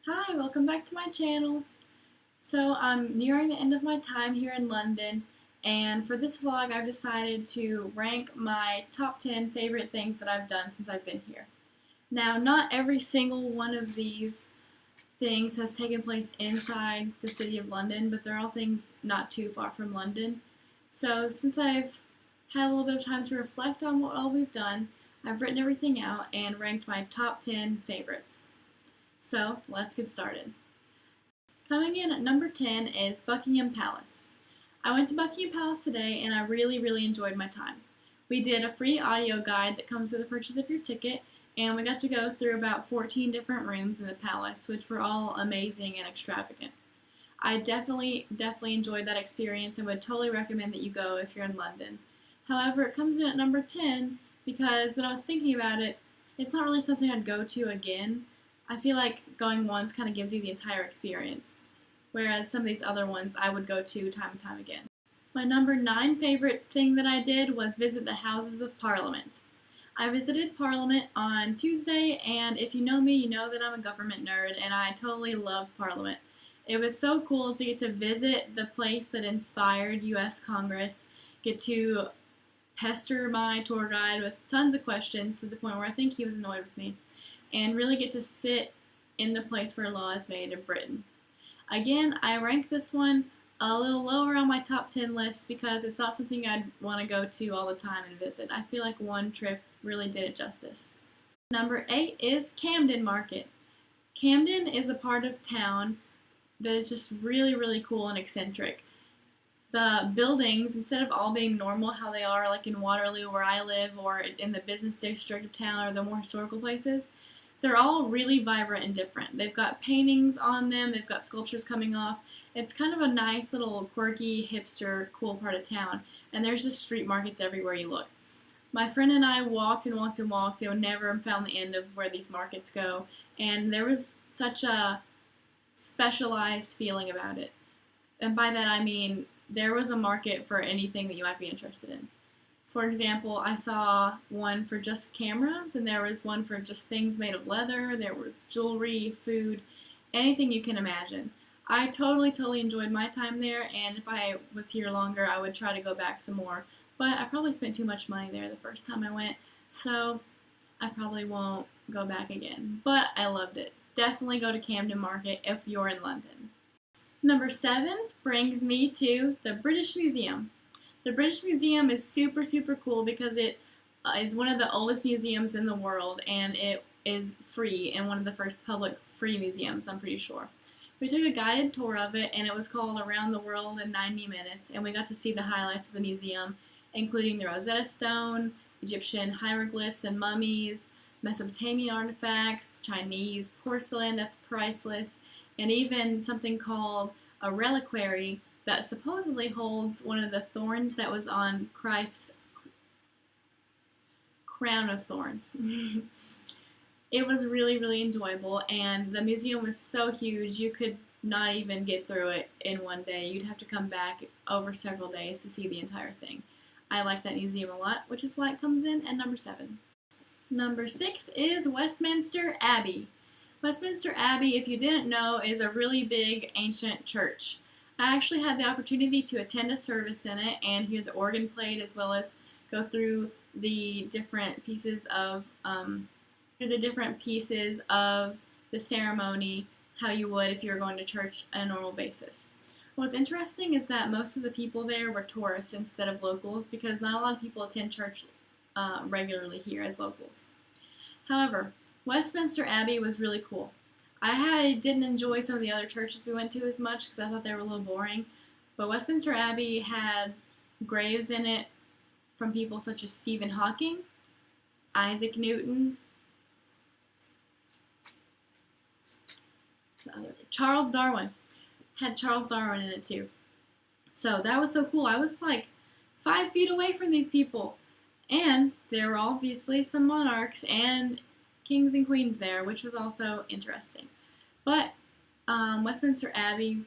Hi, welcome back to my channel. So I'm nearing the end of my time here in London, and for this vlog I've decided to rank my top 10 favorite things that I've done since I've been here. Now, not every single one of these things has taken place inside the city of London, but they're all things not too far from London. So since I've had a little bit of time to reflect on what all we've done, I've written everything out and ranked my top 10 favorites. So let's get started. Coming in at number 10 is Buckingham Palace. I went to Buckingham Palace today and I really enjoyed my time. We did a free audio guide that comes with the purchase of your ticket, and we got to go through about 14 different rooms in the palace, which were all amazing and extravagant. I definitely enjoyed that experience and would totally recommend that you go if you're in London. However, it comes in at number 10 because when I was thinking about it, it's not really something I'd go to again. I feel like going once kind of gives you the entire experience, whereas some of these other ones I would go to time and time again. My number 9 favorite thing that I did was visit the Houses of Parliament. I visited Parliament on Tuesday, and if you know me, you know that I'm a government nerd, and I totally love Parliament. It was so cool to get to visit the place that inspired U.S. Congress, get to pester my tour guide with tons of questions to the point where I think he was annoyed with me, and really get to sit in the place where law is made in Britain. Again, I rank this one a little lower on my top 10 list because it's not something I'd want to go to all the time and visit. I feel like one trip really did it justice. Number 8 is Camden Market. Camden is a part of town that is just really cool and eccentric. The buildings, instead of all being normal how they are like in Waterloo where I live or in the business district of town or the more historical places, they're all really vibrant and different. They've got paintings on them, they've got sculptures coming off. It's kind of a nice little quirky, hipster, cool part of town, and there's just street markets everywhere you look. My friend and I walked and never found the end of where these markets go, and there was such a specialized feeling about it. And by that I mean there was a market for anything that you might be interested in. For example, I saw one for just cameras, and there was one for just things made of leather. There was jewelry, food, anything you can imagine. I totally enjoyed my time there, and if I was here longer, I would try to go back some more. But I probably spent too much money there the first time I went, so I probably won't go back again. But I loved it. Definitely go to Camden Market if you're in London. Number 7 brings me to the British Museum. The British Museum is super cool because it is one of the oldest museums in the world, and it is free and one of the first public free museums, I'm pretty sure. We took a guided tour of it, and it was called Around the World in 90 Minutes, and we got to see the highlights of the museum, including the Rosetta Stone, Egyptian hieroglyphs and mummies, Mesopotamian artifacts, Chinese porcelain that's priceless, and even something called a reliquary that supposedly holds one of the thorns that was on Christ's crown of thorns. It was really enjoyable, and the museum was so huge you could not even get through it in one day. You'd have to come back over several days to see the entire thing. I like that museum a lot, which is why it comes in at number 7. Number 6 is Westminster Abbey. Westminster Abbey, if you didn't know, is a really big ancient church. I actually had the opportunity to attend a service in it and hear the organ played, as well as go through the different pieces of the ceremony, how you would if you were going to church on a normal basis. What's interesting is that most of the people there were tourists instead of locals, because not a lot of people attend church regularly here as locals. However, Westminster Abbey was really cool. I didn't enjoy some of the other churches we went to as much because I thought they were a little boring, but Westminster Abbey had graves in it from people such as Stephen Hawking, Isaac Newton, Charles Darwin. Had Charles Darwin in it too. So that was so cool. I was like 5 feet away from these people, and there were obviously some monarchs and kings and queens there, which was also interesting. But Westminster Abbey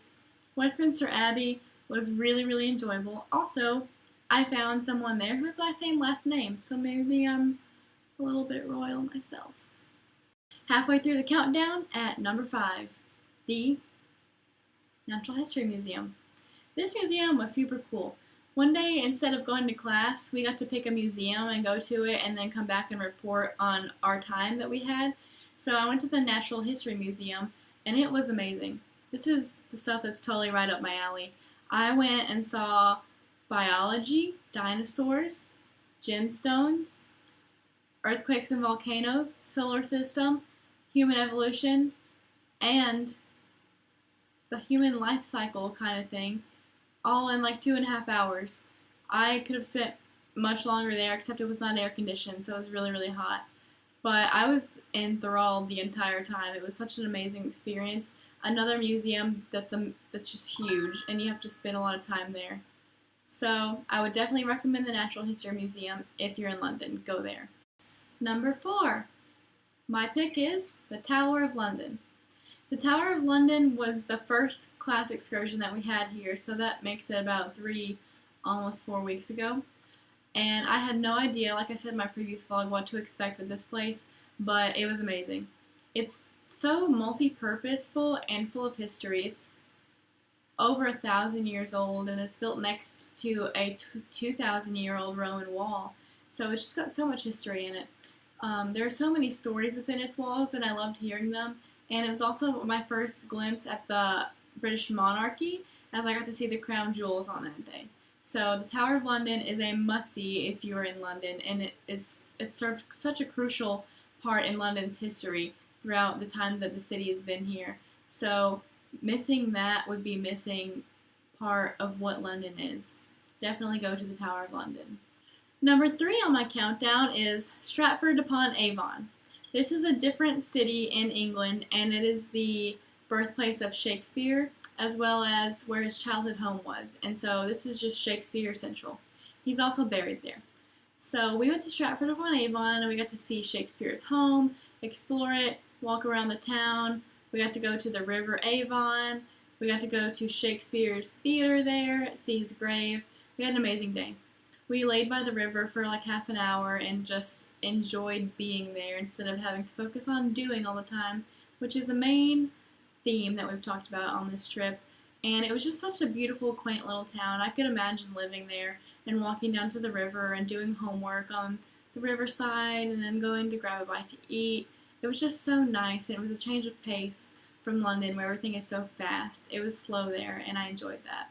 was really enjoyable. Also, I found someone there who has my same last name, so maybe I'm a little bit royal myself. Halfway through the countdown at number 5. the Natural History Museum. This museum was super cool. One day, instead of going to class, we got to pick a museum and go to it and then come back and report on our time that we had. So I went to the Natural History Museum, and it was amazing. This is the stuff that's totally right up my alley. I went and saw biology, dinosaurs, gemstones, earthquakes and volcanoes, solar system, human evolution, and the human life cycle kind of thing, all in like 2.5 hours. I could have spent much longer there, except it was not air conditioned, so it was really, really hot. But I was enthralled the entire time. It was such an amazing experience. Another museum that's just huge, and you have to spend a lot of time there. So I would definitely recommend the Natural History Museum if you're in London. Go there. Number 4. My pick is the Tower of London. The Tower of London was the first class excursion that we had here, so that makes it about 3, almost 4 weeks ago. And I had no idea, like I said in my previous vlog, what to expect with this place, but it was amazing. It's so multi-purposeful and full of history. It's over 1,000 years old, and it's built next to a 2,000-year-old Roman wall. So it's just got so much history in it. There are so many stories within its walls, and I loved hearing them. And it was also my first glimpse at the British monarchy, as I got to see the crown jewels on that day. So the Tower of London is a must-see if you're in London, and it served such a crucial part in London's history throughout the time that the city has been here. So missing that would be missing part of what London is. Definitely go to the Tower of London. Number 3 on my countdown is Stratford-upon-Avon. This is a different city in England, and it is the birthplace of Shakespeare, as well as where his childhood home was. And so this is just Shakespeare Central. He's also buried there. So we went to Stratford-upon-Avon, and we got to see Shakespeare's home, explore it, walk around the town. We got to go to the River Avon. We got to go to Shakespeare's theater there, see his grave. We had an amazing day. We laid by the river for like half an hour and just enjoyed being there instead of having to focus on doing all the time, which is the main theme that we've talked about on this trip. And it was just such a beautiful, quaint little town. I could imagine living there and walking down to the river and doing homework on the riverside and then going to grab a bite to eat. It was just so nice, and it was a change of pace from London where everything is so fast. It was slow there, and I enjoyed that.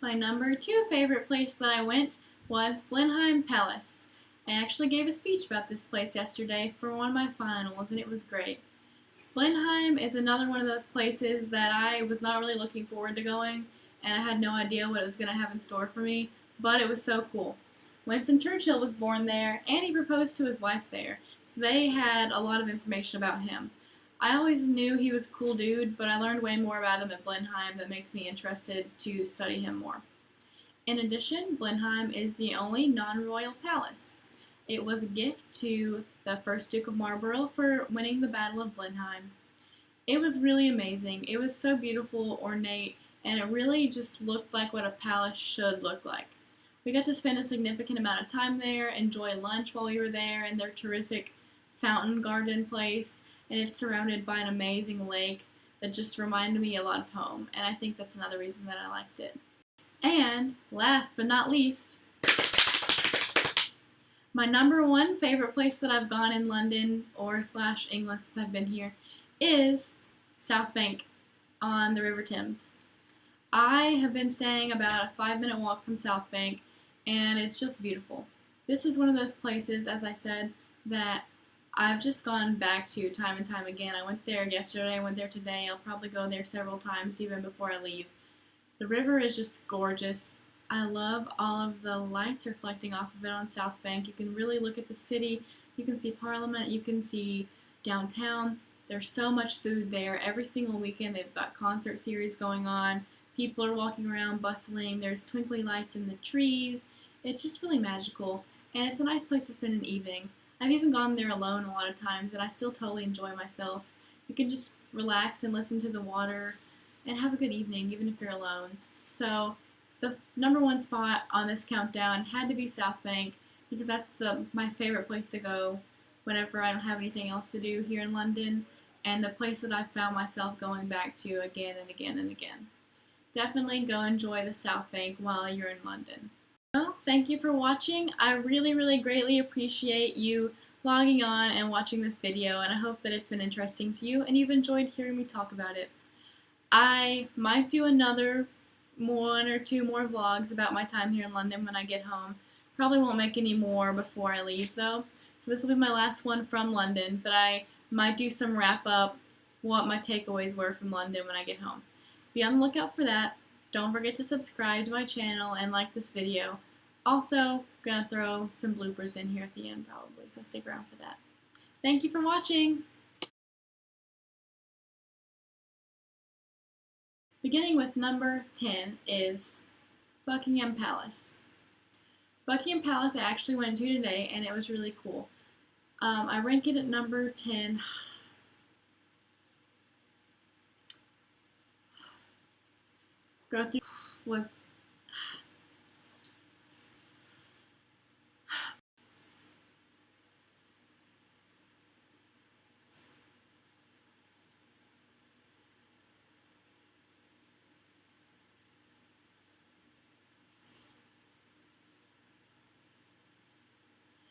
My number 2 favorite place that I went was Blenheim Palace. I actually gave a speech about this place yesterday for one of my finals, and it was great. Blenheim is another one of those places that I was not really looking forward to going, and I had no idea what it was going to have in store for me, but it was so cool. Winston Churchill was born there, and he proposed to his wife there, so they had a lot of information about him. I always knew he was a cool dude, but I learned way more about him at Blenheim that makes me interested to study him more. In addition, Blenheim is the only non-royal palace. It was a gift to the first Duke of Marlborough for winning the Battle of Blenheim. It was really amazing. It was so beautiful, ornate, and it really just looked like what a palace should look like. We got to spend a significant amount of time there, enjoy lunch while we were there in their terrific fountain garden place, and it's surrounded by an amazing lake that just reminded me a lot of home, and I think that's another reason that I liked it. And last but not least, my number 1 favorite place that I've gone in London or / England since I've been here is South Bank on the River Thames. I have been staying about a 5-minute walk from South Bank, and it's just beautiful. This is one of those places, as I said, that I've just gone back to time and time again. I went there yesterday, I went there today, I'll probably go there several times even before I leave. The river is just gorgeous. I love all of the lights reflecting off of it on South Bank. You can really look at the city. You can see Parliament. You can see downtown. There's so much food there. Every single weekend they've got concert series going on. People are walking around bustling. There's twinkly lights in the trees. It's just really magical. And it's a nice place to spend an evening. I've even gone there alone a lot of times, and I still totally enjoy myself. You can just relax and listen to the water and have a good evening, even if you're alone. So the number 1 spot on this countdown had to be South Bank, because that's my favorite place to go whenever I don't have anything else to do here in London. and the place that I've found myself going back to again and again and again. Definitely go enjoy the South Bank while you're in London. Well, thank you for watching. I really greatly appreciate you logging on and watching this video, and I hope that it's been interesting to you and you've enjoyed hearing me talk about it. I might do another one or two more vlogs about my time here in London when I get home. Probably won't make any more before I leave though. So this will be my last one from London, but I might do some wrap up what my takeaways were from London when I get home. Be on the lookout for that. Don't forget to subscribe to my channel and like this video. Also, gonna throw some bloopers in here at the end probably, so stick around for that. Thank you for watching! Beginning with number 10 is Buckingham Palace. Buckingham Palace I actually went to today and it was really cool. I rank it at number 10. Go through was